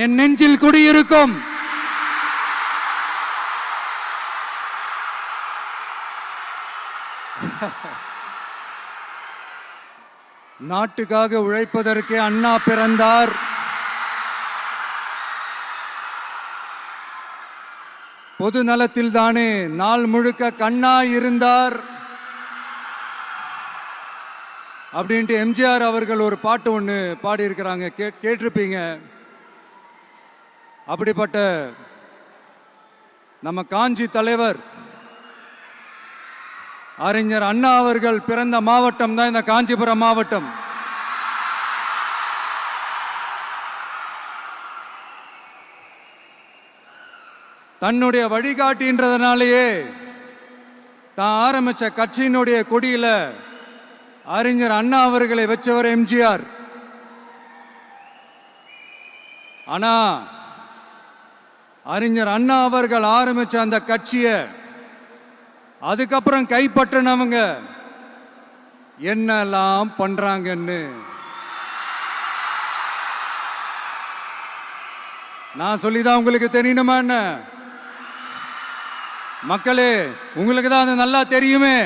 என் நெஞ்சில் குடியிருக்கும் நாட்டுக்காக உழைப்பதற்கு அண்ணா பிறந்தார். பொது நலத்தில் தானே நாள் முழுக்க கண்ணா இருந்தார் அப்படின்ட்டு எம்ஜிஆர் அவர்கள் ஒரு பாட்டு ஒன்று பாடியிருக்கிறாங்க, கேட்டிருப்பீங்க. அப்படிப்பட்ட நம்ம காஞ்சி தலைவர் அறிஞர் அண்ணா அவர்கள் பிறந்த மாவட்டம் தான் இந்த காஞ்சிபுரம் மாவட்டம். தன்னுடைய வழிகாட்டின்றதுனாலேயே தான் ஆரம்பிச்ச கட்சியினுடைய கொடியில அறிஞர் அண்ணா அவர்களை வச்சவர் எம்ஜிஆர். ஆனா அறிஞர் அண்ணா அவர்கள் ஆரம்பிச்ச அந்த கட்சியை அதுக்கப்புறம் கைப்பற்றினவங்க என்னெல்லாம் பண்றாங்கன்னு நான் சொல்லிதான் உங்களுக்கு தெரியணுமா என்ன? மக்களே, உங்களுக்கு தான் அது நல்லா தெரியுமே.